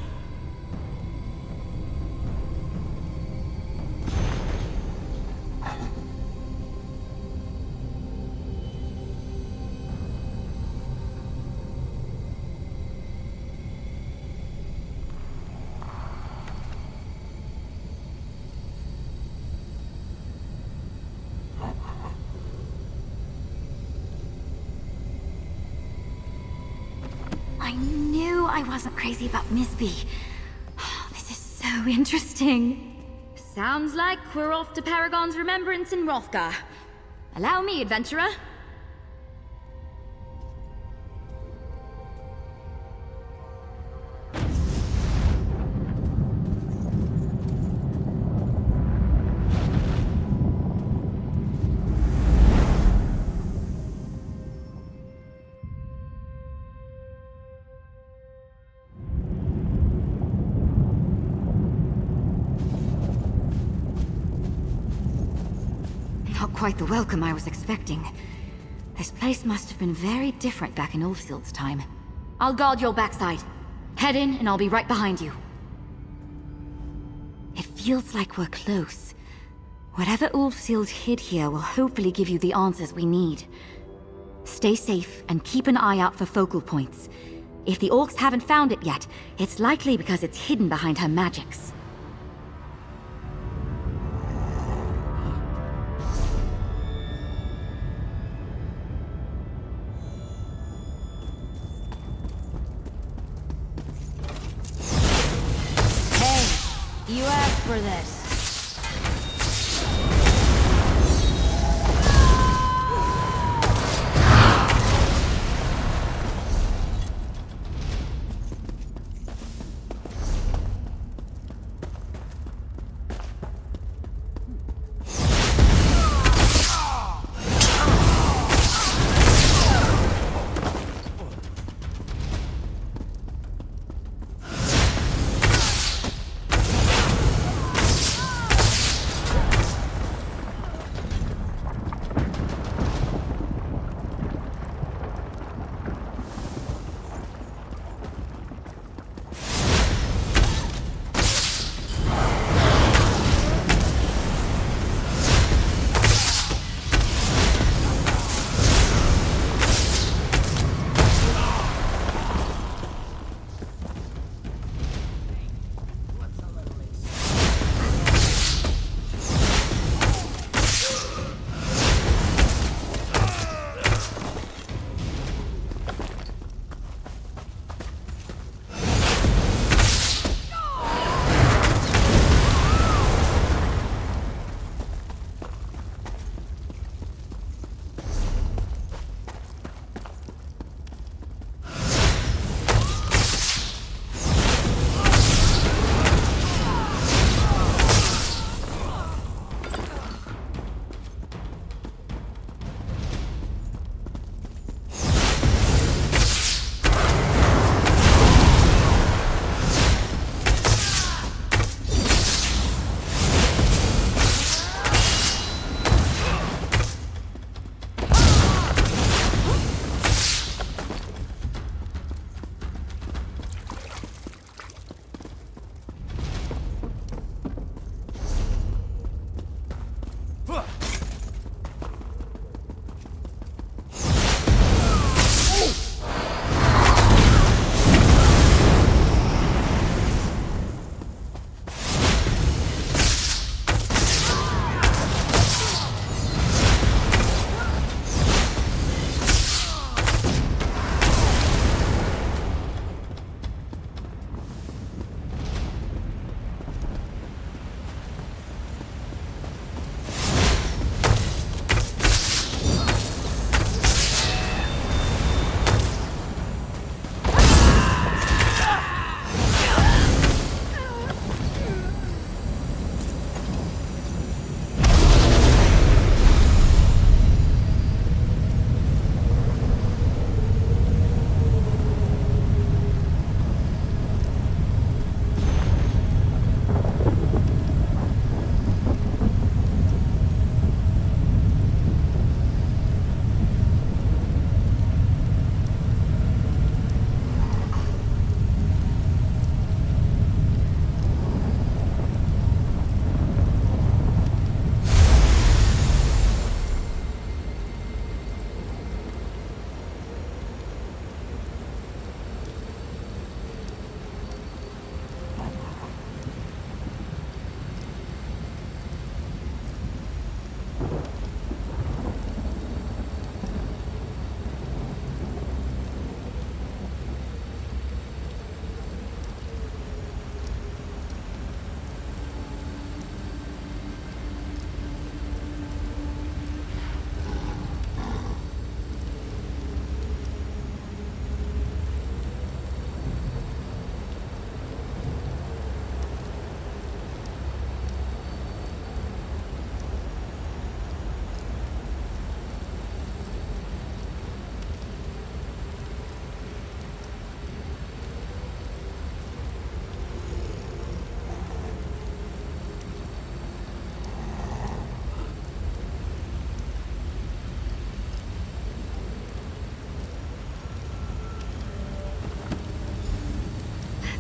I knew I wasn't crazy about Misby. This is so interesting. Sounds like we're off to Paragon's remembrance in Hrothgar. Allow me, adventurer. Not quite the welcome I was expecting. This place must have been very different back in Ulfsild's time. I'll guard your backside. Head in and I'll be right behind you. It feels like we're close. Whatever Ulfsild hid here will hopefully give you the answers we need. Stay safe and keep an eye out for focal points. If the orcs haven't found it yet, it's likely because it's hidden behind her magics. You asked for this.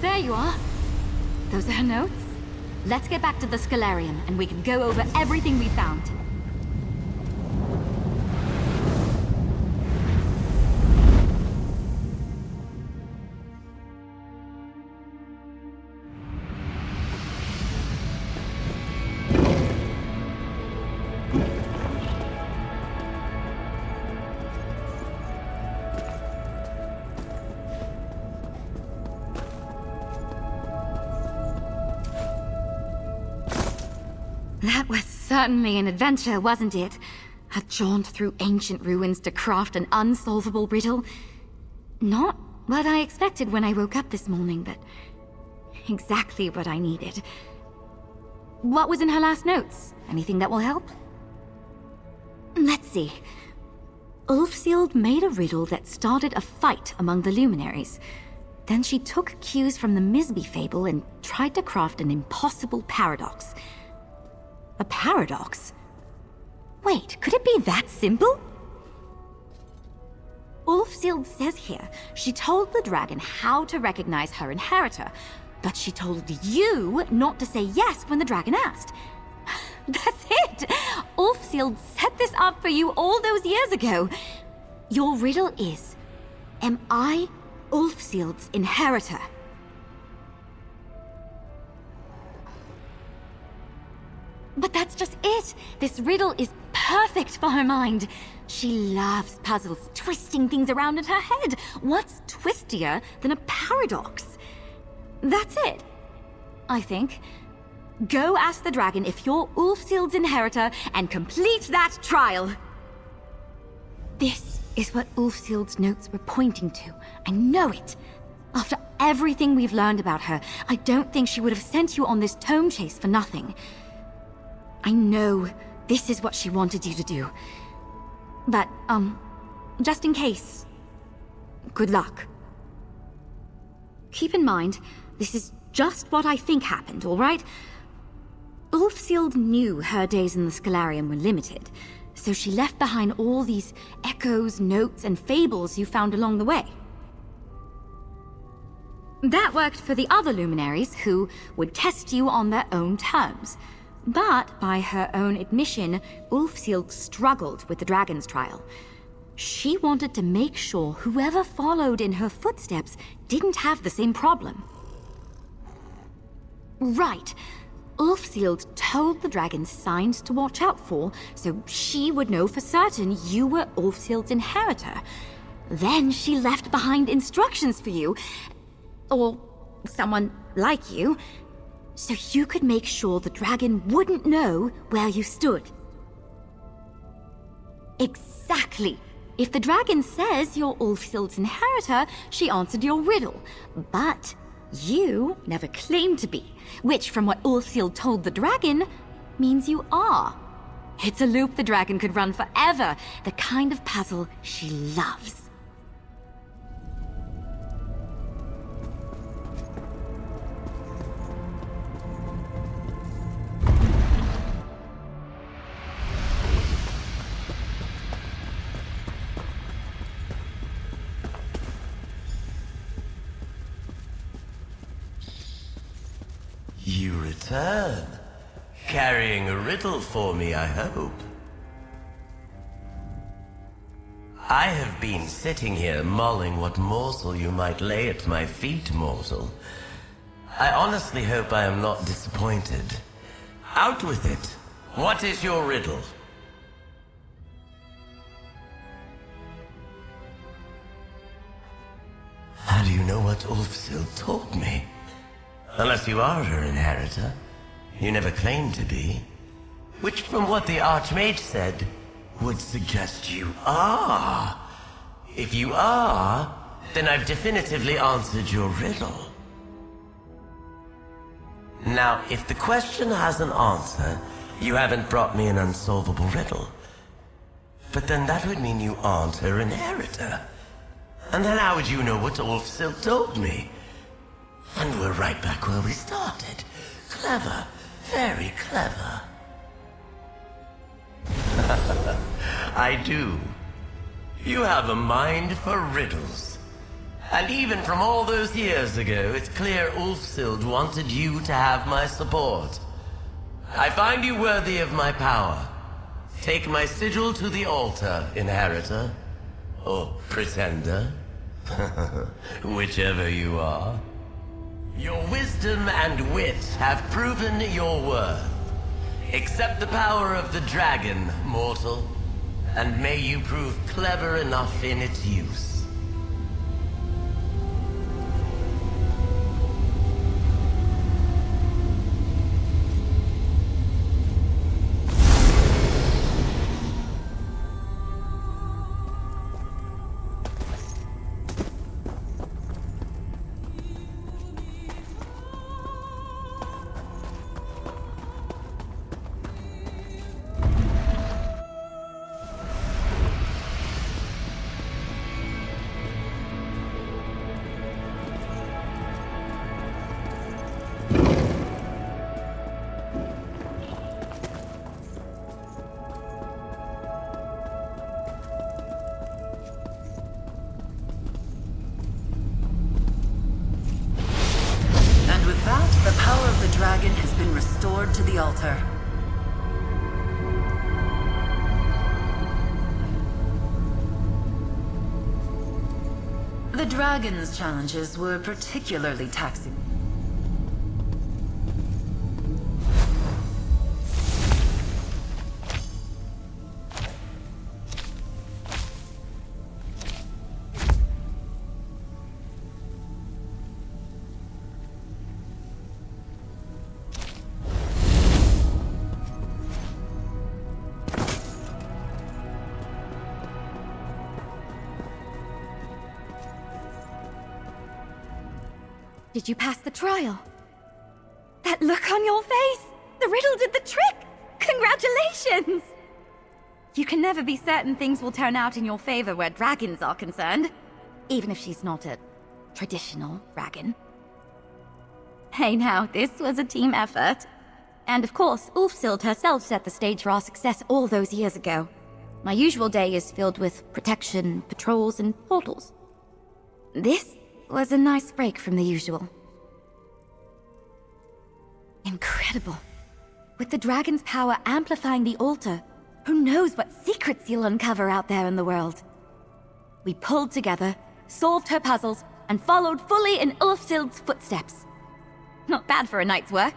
There you are. Those are her notes. Let's get back to the Scalarium, and we can go over everything we found. That was certainly an adventure, wasn't it? A jaunt through ancient ruins to craft an unsolvable riddle. Not what I expected when I woke up this morning, but exactly what I needed. What was in her last notes? Anything that will help? Let's see. Ulfsild made a riddle that started a fight among the luminaries. Then she took cues from the Misby fable and tried to craft an impossible paradox. A paradox? Wait, could it be that simple? Ulfsild says here she told the dragon how to recognize her inheritor, but she told you not to say yes when the dragon asked. That's it! Ulfsild set this up for you all those years ago. Your riddle is, am I Ulfsild's inheritor? But that's just it! This riddle is perfect for her mind. She loves puzzles, twisting things around in her head. What's twistier than a paradox? That's it, I think. Go ask the dragon if you're Ulfsild's inheritor and complete that trial. This is what Ulfsild's notes were pointing to. I know it. After everything we've learned about her, I don't think she would have sent you on this tome chase for nothing. I know this is what she wanted you to do. But, just in case, good luck. Keep in mind, this is just what I think happened, all right? Ulfsild knew her days in the Scalarium were limited, so she left behind all these echoes, notes, and fables you found along the way. That worked for the other luminaries, who would test you on their own terms. But, by her own admission, Ulfsild struggled with the dragon's trial. She wanted to make sure whoever followed in her footsteps didn't have the same problem. Right. Ulfsild told the dragon signs to watch out for, so she would know for certain you were Ulfsild's inheritor. Then she left behind instructions for you, or someone like you, so you could make sure the dragon wouldn't know where you stood. Exactly. If the dragon says you're Ulfsild's inheritor, she answered your riddle. But you never claimed to be, which, from what Ulfsild told the dragon, means you are. It's a loop the dragon could run forever, the kind of puzzle she loves. You return, carrying a riddle for me, I hope. I have been sitting here mulling what morsel you might lay at my feet, mortal. I honestly hope I am not disappointed. Out with it. What is your riddle? How do you know what Ulfsild told me? Unless you are her inheritor. You never claimed to be. Which, from what the Archmage said, would suggest you are. If you are, then I've definitively answered your riddle. Now, if the question has an answer, you haven't brought me an unsolvable riddle. But then that would mean you aren't her inheritor. And then how would you know what Ulfsild told me? And we're right back where we started. Clever. Very clever. I do. You have a mind for riddles. And even from all those years ago, it's clear Ulfsild wanted you to have my support. I find you worthy of my power. Take my sigil to the altar, inheritor. Or pretender. Whichever you are. Your wisdom and wit have proven your worth. Accept the power of the dragon, mortal. And may you prove clever enough in its use. The power of the dragon has been restored to the altar. The dragon's challenges were particularly taxing. Did you pass the trial? That look on your face! The riddle did the trick! Congratulations! You can never be certain things will turn out in your favor where dragons are concerned. Even if she's not a traditional dragon. Hey now, this was a team effort. And of course, Ulfsild herself set the stage for our success all those years ago. My usual day is filled with protection, patrols, and portals. This was a nice break from the usual. Incredible. With the dragon's power amplifying the altar, who knows what secrets you'll uncover out there in the world. We pulled together, solved her puzzles, and followed fully in Ulfsild's footsteps. Not bad for a night's work.